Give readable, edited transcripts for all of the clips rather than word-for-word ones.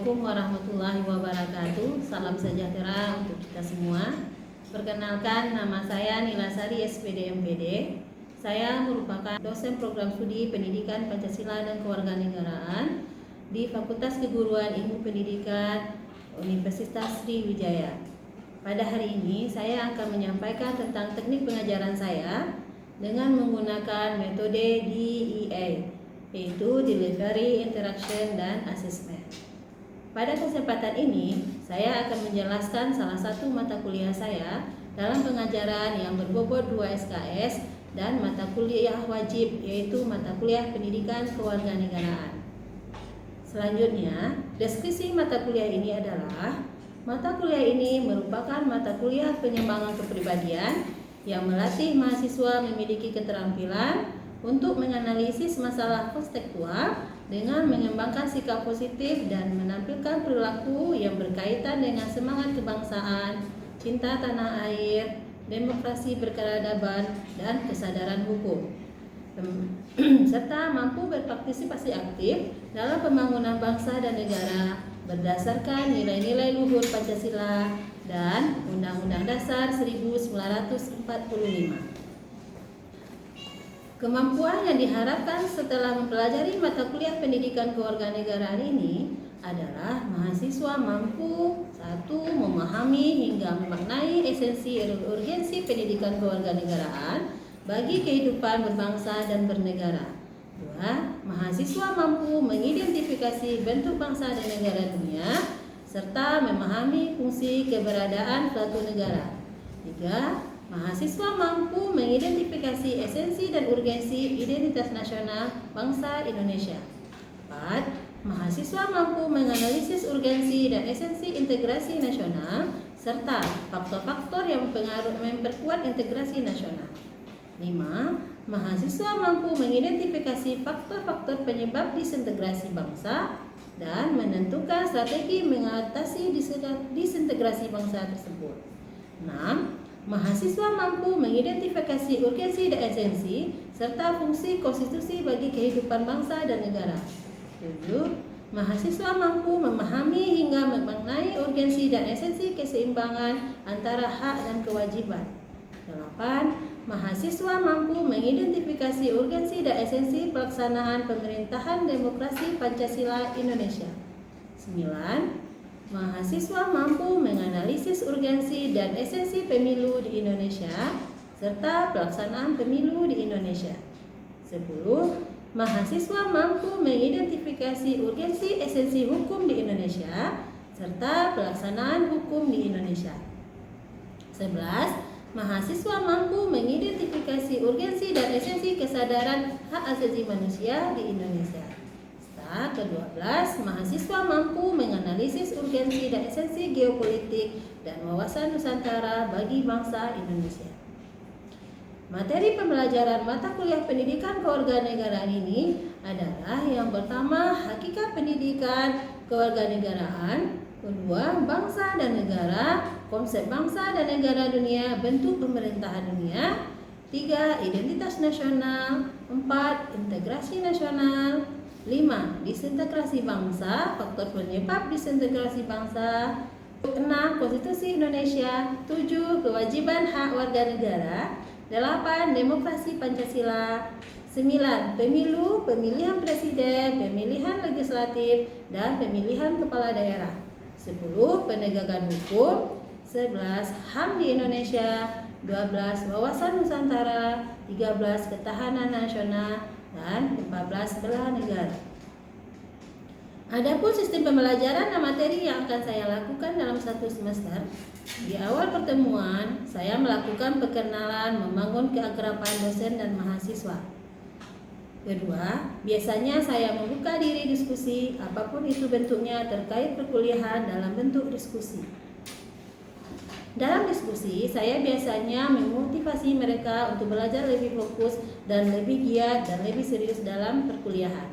Assalamualaikum warahmatullahi wabarakatuh. Salam sejahtera untuk kita semua. Perkenalkan, nama saya Nilasari SPD MPD. Saya merupakan dosen program studi Pendidikan Pancasila dan Kewarganegaraan di Fakultas Keguruan Ilmu Pendidikan Universitas Sriwijaya. Pada hari ini saya akan menyampaikan tentang teknik pengajaran saya dengan menggunakan metode DEA, yaitu Delivery, Interaction, dan Assessment. Pada kesempatan ini, saya akan menjelaskan salah satu mata kuliah saya dalam pengajaran yang berbobot 2 SKS dan mata kuliah wajib, yaitu mata kuliah Pendidikan Kewarganegaraan. Selanjutnya, deskripsi mata kuliah ini adalah mata kuliah ini merupakan mata kuliah pengembangan kepribadian yang melatih mahasiswa memiliki keterampilan untuk menganalisis masalah konseptual dengan mengembangkan sikap positif dan menampilkan perilaku yang berkaitan dengan semangat kebangsaan, cinta tanah air, demokrasi berkeadaban, dan kesadaran hukum, serta mampu berpartisipasi aktif dalam pembangunan bangsa dan negara berdasarkan nilai-nilai luhur Pancasila dan Undang-Undang Dasar 1945. Kemampuan yang diharapkan setelah mempelajari mata kuliah Pendidikan Kewarganegaraan ini adalah mahasiswa mampu 1. Memahami hingga memaknai esensi urgensi pendidikan kewarganegaraan bagi kehidupan berbangsa dan bernegara. 2. Mahasiswa mampu mengidentifikasi bentuk bangsa dan negara dunia serta memahami fungsi keberadaan suatu negara. 3. Mahasiswa mampu mengidentifikasi esensi dan urgensi identitas nasional bangsa Indonesia. 4. Mahasiswa mampu menganalisis urgensi dan esensi integrasi nasional serta faktor-faktor yang memperkuat integrasi nasional. 5. Mahasiswa mampu mengidentifikasi faktor-faktor penyebab disintegrasi bangsa dan menentukan strategi mengatasi disintegrasi bangsa tersebut. 6. Mahasiswa mampu mengidentifikasi urgensi dan esensi serta fungsi konstitusi bagi kehidupan bangsa dan negara. 7. Mahasiswa mampu memahami hingga memaknai urgensi dan esensi keseimbangan antara hak dan kewajiban. 8. Mahasiswa mampu mengidentifikasi urgensi dan esensi pelaksanaan pemerintahan demokrasi Pancasila Indonesia. 9. Mahasiswa mampu menganalisis urgensi dan esensi pemilu di Indonesia serta pelaksanaan pemilu di Indonesia. 10. Mahasiswa mampu mengidentifikasi urgensi esensi hukum di Indonesia serta pelaksanaan hukum di Indonesia. 11. Mahasiswa mampu mengidentifikasi urgensi dan esensi kesadaran hak asasi manusia di Indonesia. Ke-12, mahasiswa mampu menganalisis urgensi dan esensi geopolitik dan wawasan Nusantara bagi bangsa Indonesia. Materi pembelajaran mata kuliah Pendidikan Kewarganegaraan ini adalah yang pertama, hakikat pendidikan kewarganegaraan. Kedua, bangsa dan negara, konsep bangsa dan negara dunia, bentuk pemerintahan dunia. 3. Identitas nasional. 4. Integrasi nasional. 5. Disintegrasi bangsa, faktor penyebab disintegrasi bangsa. 6. Konstitusi Indonesia. 7. Kewajiban hak warga negara. 8. Demokrasi Pancasila. 9. Pemilu, pemilihan presiden, pemilihan legislatif, dan pemilihan kepala daerah. 10. Penegakan hukum. 11. HAM di Indonesia. 12. Wawasan Nusantara. 13. Ketahanan nasional. Dan 14. Bela negara. Adapun sistem pembelajaran dan materi yang akan saya lakukan dalam satu semester. Di awal pertemuan, saya melakukan perkenalan membangun keakraban dosen dan mahasiswa. Kedua, biasanya saya membuka diri diskusi, apapun itu bentuknya terkait perkuliahan dalam bentuk diskusi. Dalam diskusi, saya biasanya memotivasi mereka untuk belajar lebih fokus dan lebih giat dan lebih serius dalam perkuliahan.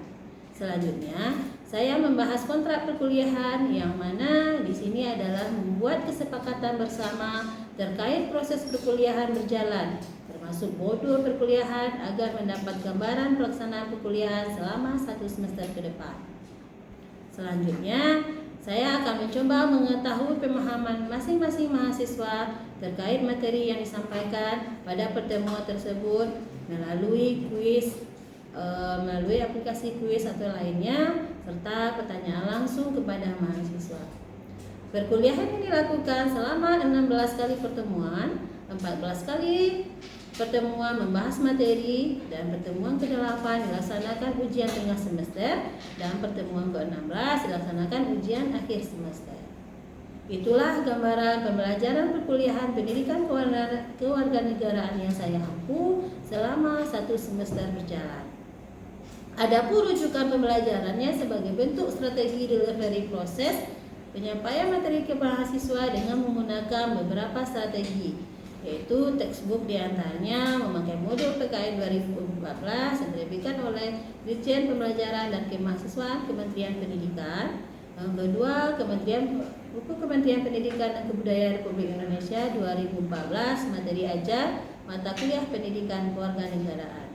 Selanjutnya, saya membahas kontrak perkuliahan yang mana di sini adalah membuat kesepakatan bersama terkait proses perkuliahan berjalan, termasuk modul perkuliahan agar mendapat gambaran pelaksanaan perkuliahan selama 1 semester ke depan. Selanjutnya, Saya akan mencoba mengetahui pemahaman masing-masing mahasiswa terkait materi yang disampaikan pada pertemuan tersebut melalui kuis, melalui aplikasi kuis atau lainnya, serta pertanyaan langsung kepada mahasiswa. Perkuliahan ini dilakukan selama 16 kali pertemuan, 14 kali pertemuan membahas materi, dan pertemuan ke-8 dilaksanakan ujian tengah semester, dan pertemuan ke-16 dilaksanakan ujian akhir semester. Itulah gambaran pembelajaran perkuliahan pendidikan kewarganegaraan yang saya ampu selama 1 semester berjalan. Adapun rujukan pembelajarannya sebagai bentuk strategi delivery proses penyampaian materi ke mahasiswa dengan menggunakan beberapa strategi, yaitu textbook diantaranya memakai modul PKN 2014 yang diterbitkan oleh Dirjen Pembelajaran dan Kemahasiswaan Kementerian Pendidikan. Yang kedua, buku Kementerian Pendidikan dan Kebudayaan Republik Indonesia 2014, materi ajar mata kuliah pendidikan kewarganegaraan.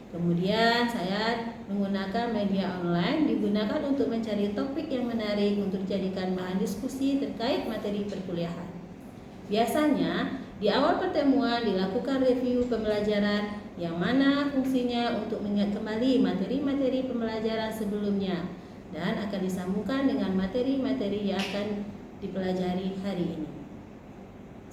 Kemudian saya menggunakan media online digunakan untuk mencari topik yang menarik untuk dijadikan bahan diskusi terkait materi perkuliahan. Biasanya di awal pertemuan dilakukan review pembelajaran yang mana fungsinya untuk mengingat kembali materi-materi pembelajaran sebelumnya dan akan disambungkan dengan materi-materi yang akan dipelajari hari ini.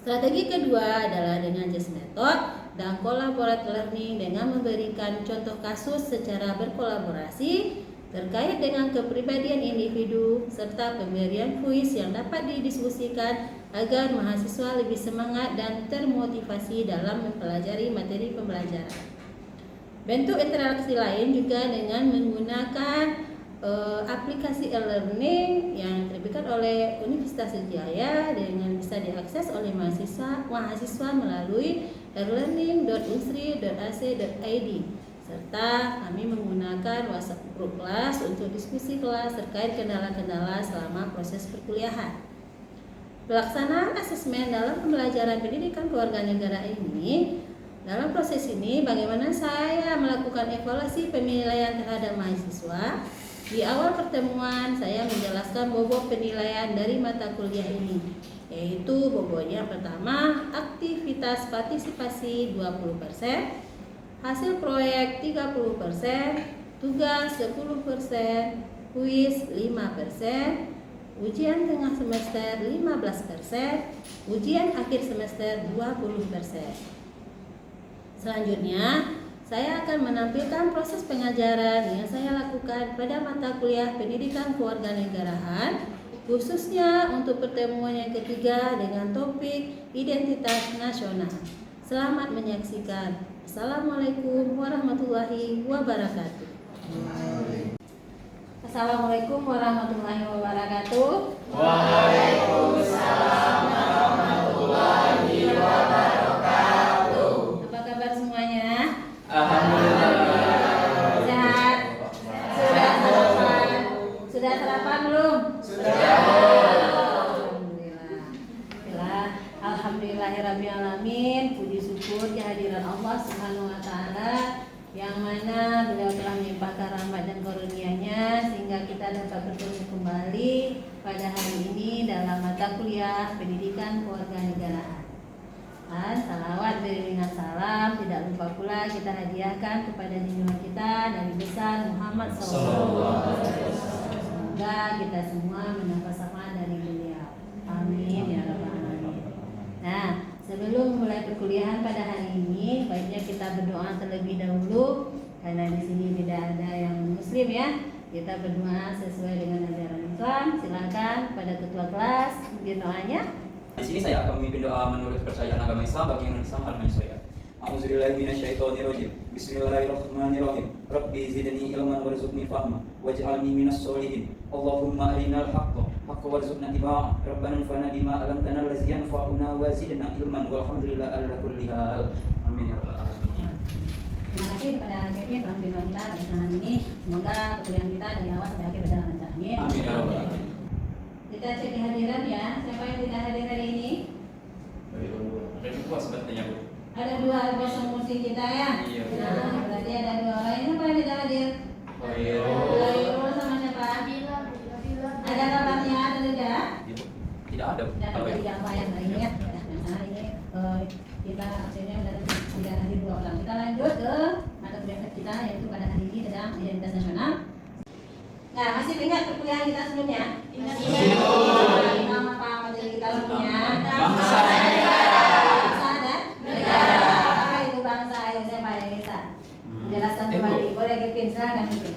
Strategi kedua adalah dengan JAS Method dan Collaborate Learning dengan memberikan contoh kasus secara berkolaborasi terkait dengan kepribadian individu serta pemberian kuis yang dapat didiskusikan agar mahasiswa lebih semangat dan termotivasi dalam mempelajari materi pembelajaran. Bentuk interaksi lain juga dengan menggunakan aplikasi e-learning yang diterbitkan oleh Universitas Sriwijaya dengan bisa diakses oleh mahasiswa melalui e-learning.unsri.ac.id, serta kami menggunakan WhatsApp group kelas untuk diskusi kelas terkait kendala-kendala selama proses perkuliahan. Pelaksanaan asesmen dalam pembelajaran pendidikan kewarganegaraan ini, dalam proses ini bagaimana saya melakukan evaluasi penilaian terhadap mahasiswa. Di awal pertemuan saya menjelaskan bobot penilaian dari mata kuliah ini, yaitu bobotnya pertama aktivitas partisipasi 20%, hasil proyek 30%, tugas 10%, kuis 5%, ujian tengah semester 15%, ujian akhir semester 20%. Selanjutnya, saya akan menampilkan proses pengajaran yang saya lakukan pada mata kuliah pendidikan kewarganegaraan, khususnya untuk pertemuan yang ketiga dengan topik identitas nasional. Selamat menyaksikan. Assalamualaikum warahmatullahi wabarakatuh. Assalamualaikum warahmatullahi wabarakatuh. Waalaikumsalam warahmatullahi wabarakatuh. Apa kabar semuanya? Alhamdulillah. Sehat? Sudah sarapan? Sudah sarapan belum? Sudah. Alhamdulillahirrabbilalamin. Puji syukur kehadiran Allah Subhanahu wa Ta'ala, yang mana beliau telah melimpahkan rahmat dan karunia-Nya sehingga kita dapat bertemu kembali pada hari ini dalam mata kuliah pendidikan kewarganegaraan. Dan salawat beriringan salam tidak lupa pula kita hadiahkan kepada junjungan kita Nabi besar Muhammad SAW. Semoga kita semua mendapat syafaat dari beliau. Amin ya rabbal alamin. Nah, sebelum mulai perkuliahan pada hari ini, baiknya kita berdoa terlebih dahulu karena di sini tidak ada yang muslim ya. Kita berdoa sesuai dengan ajaran Islam. Silakan pada ketua kelas mungkin doanya. Di sini saya akan memimpin doa menurut kepercayaan agama Islam bagi orang Islam al saya. A'udzubillahi minasyaitonirrajim. Bismillahirrahmanirrahim. Rabbi zidni ilman warzuqni fahma waj'alni minas sholihin. Allahumma arinal haqqa haqqa warzuqna ittiba'ah. Rabbana anfa'na bima 'allamtana allazi yanfa'una wa zidna ilman walhamdulillah ala kulli hal. Amin ya rabbal alamin. Terima kasih kepada Kevin telah membina kita pada saat ini. Semoga perkuliahan kita dari awal sampai akhir berjalan lancar. Amin. Amin ya rabbal alamin. Kita cek kehadiran ya. Siapa yang tidak hadir hari ini? Itu puas sepertinya, Bu. Ada dua kosong kursi kita ya. Iya. Nah, berarti ada dua orang. Siapa yang tidak hadir? Khairul. Khairul sama siapa? Ada kakaknya? Nah, masih ingat perkuliahan kita sebelumnya? Ingat. Nama apa materi kita sebelumnya? Bangsa. Bangsa dan negara. Apa itu bangsa? Ayo siapa yang bisa menjelaskan kembali? Boleh Kevin, silakan Kevin.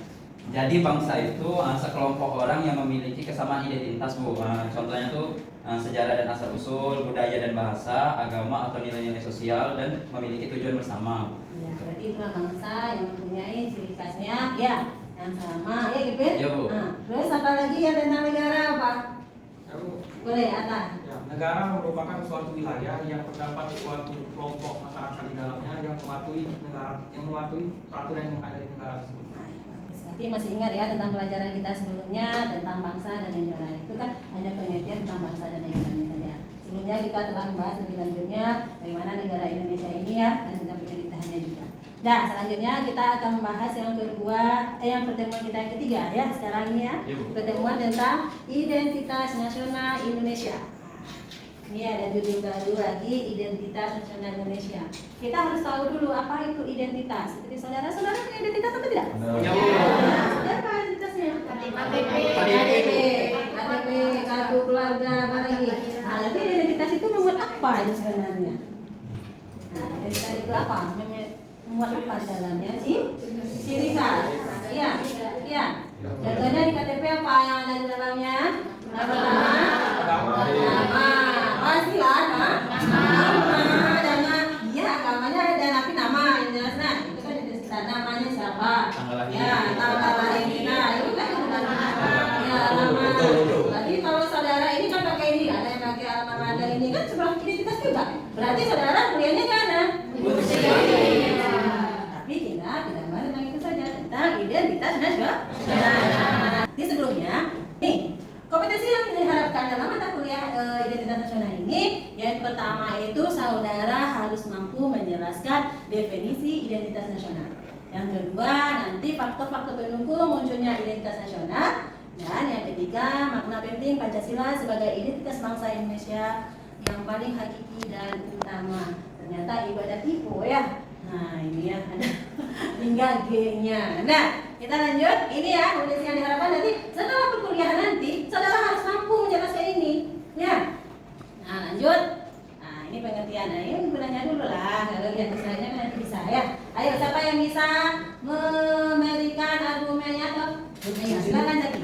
Jadi bangsa itu sekelompok orang yang memiliki kesamaan identitas, Bu. Contohnya tuh sejarah dan asal usul, budaya dan bahasa, agama atau nilai-nilai sosial, dan memiliki tujuan bersama. Ya, berarti itulah bangsa yang mempunyai ciri khasnya, ya, yang sama, ya Kevin. Ya, Bu. Nah, terus apa lagi yang tentang negara apa? Boleh, Atta. Ya, negara merupakan suatu wilayah yang terdapat suatu kelompok masyarakat di dalamnya yang mematuhi peraturan yang ada di negara tersebut. Berarti masih ingat ya tentang pelajaran kita sebelumnya tentang bangsa dan negara. Itu kan hanya pengertian tentang bangsa dan negara saja. Sebelumnya kita telah membahas lebih lanjutnya bagaimana negara Indonesia ini ya, dan tentang pemerintahannya juga. Nah, selanjutnya kita akan membahas yang kedua, yang pertemuan kita yang ketiga ya sekarang ini ya. Pertemuan tentang identitas nasional Indonesia. Ini ada judul baru lagi, identitas nasional Indonesia. Kita harus tahu dulu apa itu identitas. Jadi saudara-saudara punya identitas apa tidak? Punya. Apa identitasnya? KTP. KTP, kartu keluarga, apa lagi? Nah, nanti identitas itu membuat apa itu sebenarnya? Nah, identitas itu apa? Membuat apa dalamnya sih? Ciri khas. Iya, iya. Contohnya di KTP apa yang ada di dalamnya? Pertama, nama. Pastilah, nama, nama. Iya, agamanya ada tapi nama yang jelas. Nah, itu kan identitas namanya siapa? Ya, tanggal lahir kita. Itu kan nama. Ya, nama. Berarti kalau saudara ini kan pakai ini, ada yang pakai alma mater ini kan sebuah identitas juga. Berarti saudara kuliahnya di mana? Tapi kita tidak bahas tentang itu saja, tentang identitas nasional. Di sebelumnya, nih kompetensi yang diharapkan dalam mata kuliah identitas nasional ini, yang pertama itu saudara harus mampu menjelaskan definisi identitas nasional. Yang kedua, nanti faktor-faktor pendukung munculnya identitas nasional. Dan yang ketiga, makna penting Pancasila sebagai identitas bangsa Indonesia yang paling hakiki dan utama. Ternyata ibadah tipu ya. Nah ini ya ada hingga G-nya. Nah kita lanjut. Ini ya kompetensi yang diharapkan nanti setelah perkuliahan nanti saudara harus mampu menjelaskan ini. Ya. Nah lanjut. Nah ini pengertian. Nah ini gunanya dulu lah. Kalau yang misalnya kan nanti bisa ya. Ayo siapa yang bisa memberikan argumennya atau? Ayo silakan tadi.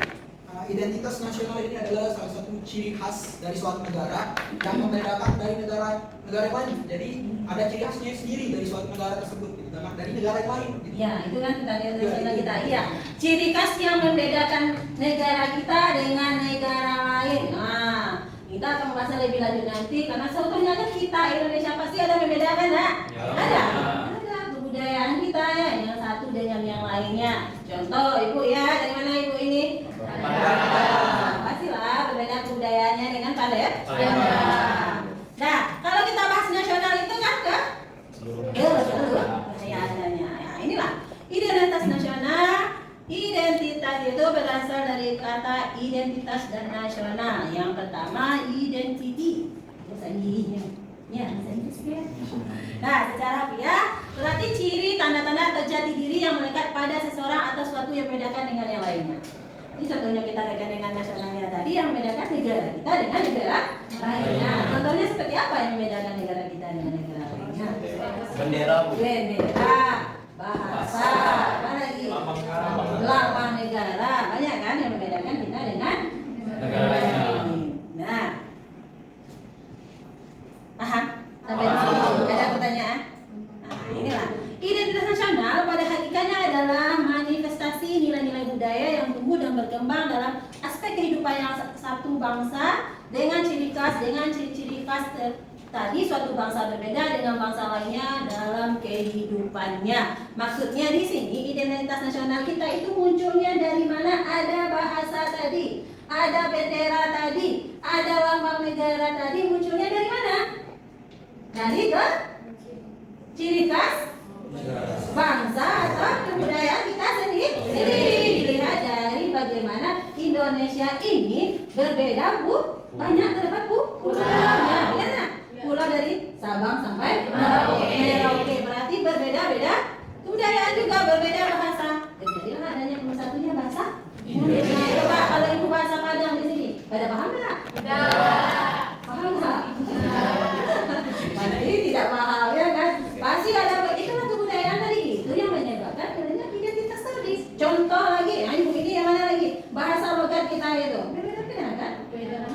Identitas nasional ini adalah salah satu ciri khas dari suatu negara yang membedakan dari negara lain. Jadi ada ciri khasnya sendiri dari suatu negara tersebut, dari negara yang lain. Ya, itu kan tadi nasional kita. Iya, ciri khas yang membedakan negara kita dengan negara lain. Nah, kita akan membahasnya lebih lanjut nanti karena sebetulnya kan kita Indonesia pasti ada membedakan, nah? Ya. Ada kebudayaan kita ya, yang satu dengan yang lainnya. Contoh, ibu ya, dari mana ibu ini? Pastilah berbeda kebudayaannya dengan Palembang. Nah, kalau kita bahas nasional itu kan ke seluruh adanya. Ya, inilah identitas nasional. Identitas itu berasal dari kata identitas dan nasional. Yang pertama identity. Bahasa Inggrisnya. Ya, bahasa Inggris ya. Nah, secara harfiah berarti ciri tanda-tanda atau jati diri yang melekat pada seseorang atau suatu yang membedakan dengan yang lainnya. Ini contohnya kita kaitkan dengan nasionalnya tadi yang membedakan negara kita dengan negara lainnya. Contohnya seperti apa yang membedakan negara kita dengan negara lainnya? Bendera, Bu. Bendera, bahasa, apa lagi? Lambang negara, banyak kan yang membedakan kita dengan Negara lainnya. Nah, paham? Sampai di sini ada pertanyaan? Nah, inilah identitas nasional pada hakikatnya adalah manifestasi nilai-nilai budaya yang tumbuh dan berkembang dalam aspek kehidupan yang satu bangsa dengan ciri khas, dengan ciri-ciri khas tadi suatu bangsa berbeda dengan bangsa lainnya dalam kehidupannya. Maksudnya di sini identitas nasional kita itu munculnya dari mana? Ada bahasa tadi, ada bendera tadi, ada lambang negara tadi, munculnya dari mana? Dari ke ciri khas bangsa atau kebudayaan kita sendiri. Dilihat dari bagaimana Indonesia ini berbeda, Bu. Banyak terdapat, Bu. Pulaunya, ya nah. Pulau dari Sabang sampai Merauke. Berarti berbeda-beda kebudayaan juga, berbeda bahasa. Jadilah adanya satunya bahasa Nah, coba kalau ibu bahasa Padang di sini, pada paham nggak? Paham nggak? Pasti tidak paham ya kan? Pasti ada itulah kebudayaan tadi itu yang menyebabkan adanya identitas tadi. Contoh lagi, ibu ini yang mana lagi? Bahasa logat kita itu. Beda-beda kan?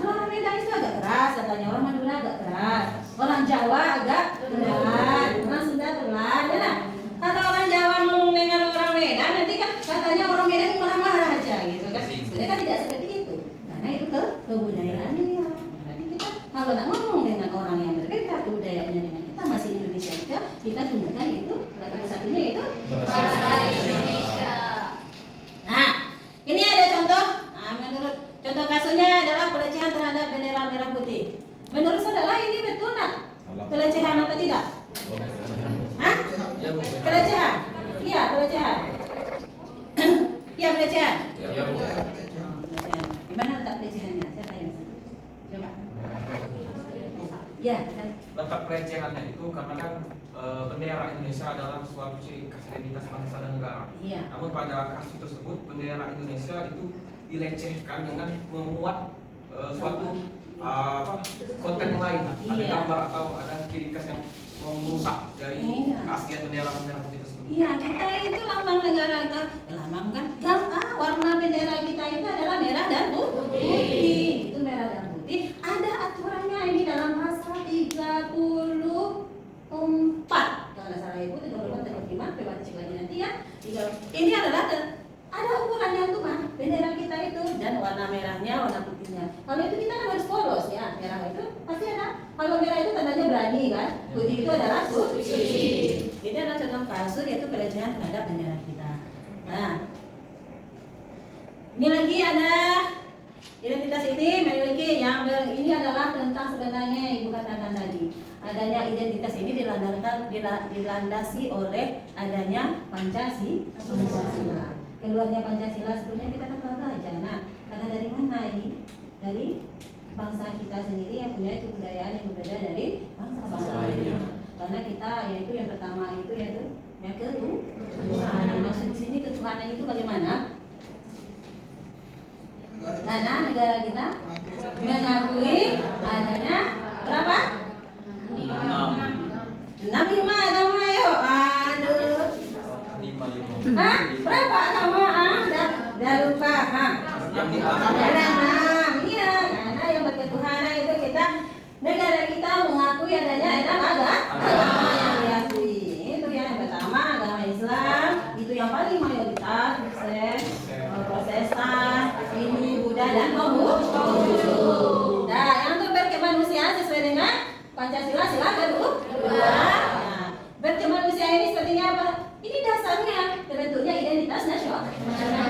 Orang Medan itu agak keras katanya, orang Madura agak keras, orang Jawa agak pelan, orang Sunda pelan, ya kan? Kata orang Jawa ngomong dengan orang Medan, nanti kan katanya orang Medan marah-marah aja gitu kan? Sebenarnya kan tidak seperti itu, karena itu kebudayaannya ya. Jadi kita kalau nak ngomong dengan orang yang berbeda kebudayaannya dengan kita masih Indonesia juga, kita gunakan itu kata satunya itu bahasa Indonesia. Nah, ini ada contoh. Nah, menurut contoh kasusnya adalah pelecehan terhadap bendera merah putih. Menurut saudara ini betul nggak? Pelecehan atau tidak? Hah? Pelecehan? Iya, pelecehan. Iya, pelecehan. Pelecehan. Gimana letak pelecehannya? Saya tanya. Coba. Ya. Letak pelecehannya itu karena kan bendera Indonesia adalah suatu ciri khas identitas bangsa dan negara. Iya. Namun pada kasus tersebut bendera Indonesia itu dilecehkan dengan memuat suatu konten yang lain, ada Iya. gambar atau ada ciri khas yang merusak dari Iya. keaslian bendera putih tersebut. Iya, kita itu lambang negara kan, lambang kan, warna bendera kita itu adalah merah dan putih. Itu merah dan putih. Ada aturannya ini dalam pasal 34. Kalau nggak salah ibu 34, 35, coba dicek lagi nanti ya. Ini adalah ada ukurannya tuh kan, bendera kita itu dan warna merahnya, warna putihnya. Kalau itu kita kan harus polos ya, merah itu pasti ada. Kalau merah itu tandanya berani kan, putih itu adalah suci. Ini adalah contoh kasus yaitu pelecehan terhadap bendera kita. Nah, ini lagi ada identitas ini memiliki yang ini adalah tentang sebenarnya yang ibu katakan tadi. Adanya identitas ini dilandasi oleh adanya Pancasila. Keluarnya Pancasila sebelumnya kita kan telah belajar. Nah, karena dari mana ini? Dari bangsa kita sendiri yang punya kebudayaan yang berbeda dari bangsa-bangsa lainnya. Karena kita yaitu yang pertama itu yaitu yang ketuhanan. Maksud di sini ketuhanan itu bagaimana? Karena negara kita mengakui adanya berapa? 65 agama yuk. Aduh. Hah? Berapa agama? Dah lupa. Ada 6. Iya, karena yang berketuhanan itu kita negara kita mengakui adanya 6 agama yang diakui. Itu yang pertama agama Islam, itu yang paling mayoritas, Kristen, Protestan, Hindu, Buddha dan Konghucu. Nah, yang untuk berkemanusiaan sesuai dengan Pancasila sila kedua. Nah, berkemanusiaan ini sepertinya apa? Ini dasarnya terbentuknya identitas nasional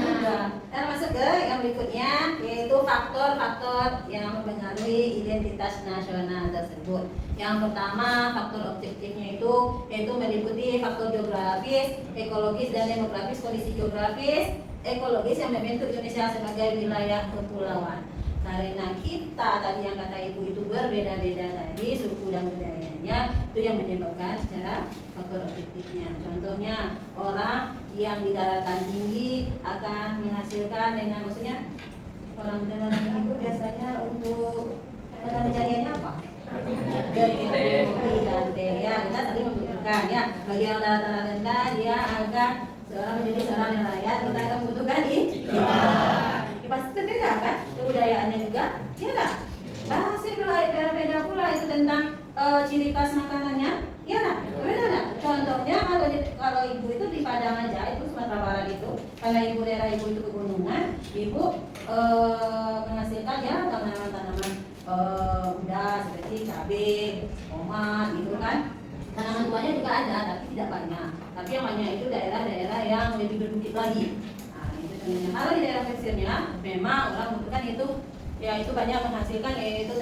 juga. Kita masuk ke yang berikutnya yaitu faktor-faktor yang mempengaruhi identitas nasional tersebut. Yang pertama faktor objektifnya itu yaitu meliputi faktor geografis, ekologis dan demografis. Kondisi geografis, ekologis yang membentuk Indonesia sebagai wilayah kepulauan. Karena kita tadi yang kata ibu itu berbeda-beda tadi suku dan budayanya, itu yang menyebabkan secara faktor objektifnya. Contohnya orang yang di daratan tinggi akan menghasilkan dengan maksudnya orang di daratan tinggi itu biasanya untuk pencariannya apa? Ganteng ya, kita tadi membutuhkan ya. Bagi yang daratan rendah dia akan seorang menjadi seorang nelayan, kita akan membutuhkan pasti berbeda kan kebudayaannya juga, ya kan? Bahasa beda pula itu tentang ciri khas makanannya, ya kan? Berbeda nggak? Contohnya kalau ibu itu di Padang aja, itu Sumatera Barat itu, karena ibu daerah ibu itu pegunungan, ibu menghasilkan ya tanaman-tanaman udah seperti cabai, tomat, gitu kan? Tanaman tuanya juga ada, tapi tidak banyak. Tapi yang banyak itu daerah-daerah yang lebih berbukit lagi. Kalau di daerah pesisirnya memang orang membutuhkan itu ya itu banyak menghasilkan yaitu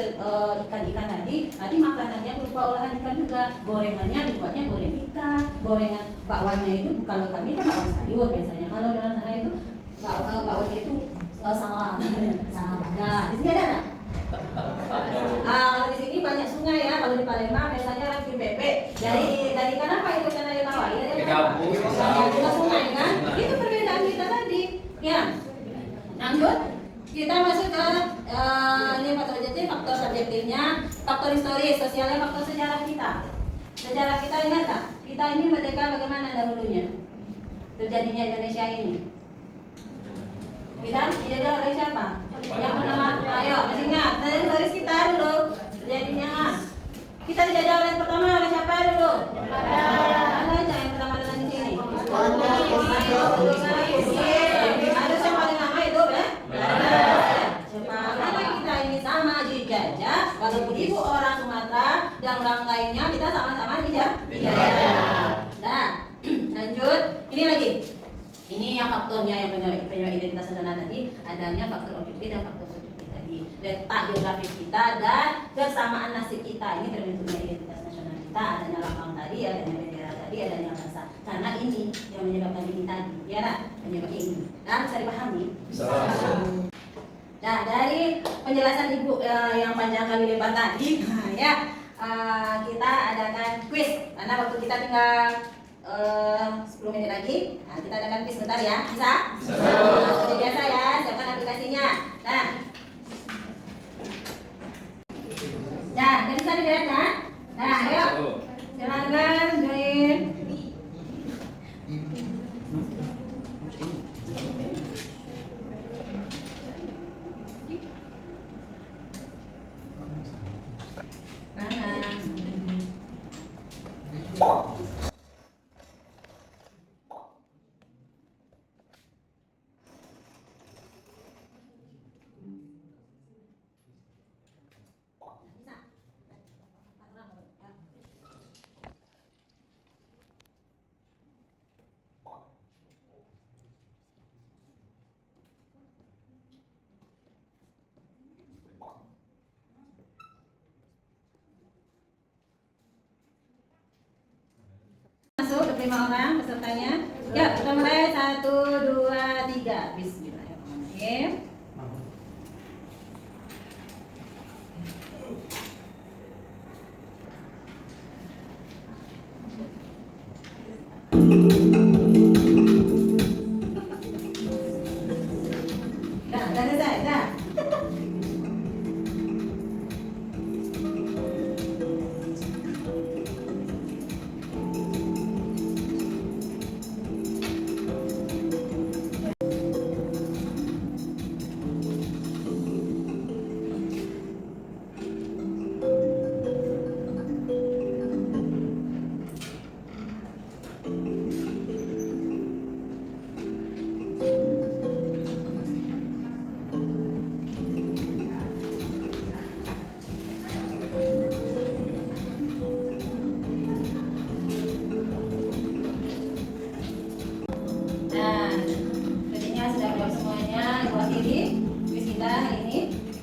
ikan-ikan tadi makanannya berupa olahan ikan juga, gorengannya dibuatnya goreng ikan, gorengan bakwannya itu kalau kami kan bakwan sayur biasanya, kalau di sana itu bakwan itu sawah baga. Di sini ada nggak? Kalau di sini banyak sungai ya, kalau di Palembang biasanya bikin bebek dari ikan apa itu ikan air tawar ya, juga sungai kan, itu perbedaan kita tadi. Ya, lanjut. Kita masuk ke ini faktor objektif, faktor subjektifnya, faktor historis, sosialnya, faktor sejarah kita. Sejarah kita ingat tak? Kita ini merdeka bagaimana dahulunya? Terjadinya Indonesia ini. Kita dijajah oleh siapa? Yang bernama, ayo masih ingat? Dari historis kita dulu. Terjadinya kita dijajah oleh pertama oleh siapa dulu? Ada aja yang pertama datang di sini. Ada siapa yang nama itu, karena kita ini sama dijajah, walaupun ibu orang Sumatera dan orang lainnya kita sama-sama dijajah. Nah, lanjut. Ini lagi. Ini yang faktornya yang penyebab identitas nasional tadi, adanya faktor objektif dan faktor subjektif tadi. Letak geografis kita dan kesamaan nasib kita ini terbentuknya identitas nasional kita. Adanya lambang tadi, adanya bendera tadi, adanya bahasa. Karena ini yang menyebabkan ini tadi, ya nak? Penyebabnya ini. Nah, bisa dipahami? Bisa. Nah, dari penjelasan ibu yang panjang kali lebar tadi, ya kita adakan quiz. Karena waktu kita tinggal 10 menit lagi. Nah, kita adakan quiz sebentar ya. Bisa? Bisa. Seperti biasa ya, siapkan aplikasinya. Nah, bisa dilihat kan? Nah, ayo. Silakan join. Masuk 5 orang pesertanya. Ya, kita mulai 1, 2, 3. Bismillahirrahmanirrahim. Dah selesai, dah.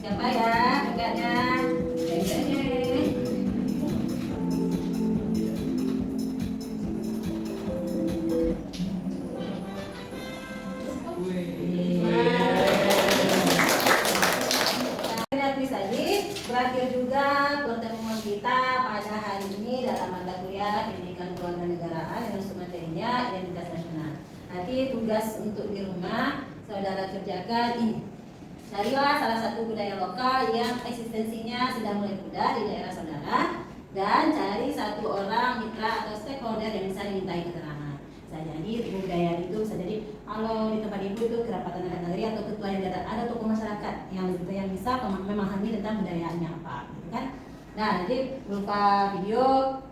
Siapa ya kakaknya? Berakhir juga pertemuan kita pada hari ini dalam mata kuliah pendidikan kewarganegaraan yang materinya identitas nasional. Nanti tugas untuk di rumah saudara kerjakan ini. Carilah salah satu budaya lokal yang eksistensinya sudah mulai pudar di daerah saudara dan cari satu orang mitra atau stakeholder yang bisa dimintai keterangan. Bisa jadi budaya itu bisa jadi kalau di tempat ibu itu kerapatan adat nagari atau ketua yang ada tokoh masyarakat yang bisa memahami tentang budayanya apa, gitu kan? Nah, nanti berupa video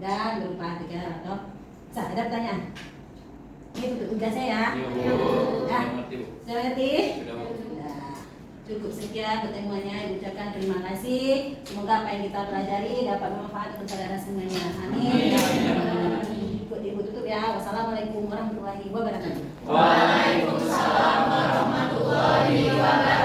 dan berupa artikel atau ada pertanyaan. Ini tugasnya ya. Sudah mengerti? Sudah. Cukup sekian pertemuannya. Ucapkan terima kasih. Semoga apa yang kita pelajari dapat bermanfaat untuk saudara semuanya. Amin. Ikut ibu tutup ya. Wassalamualaikum warahmatullahi wabarakatuh. Waalaikumsalam warahmatullahi wabarakatuh.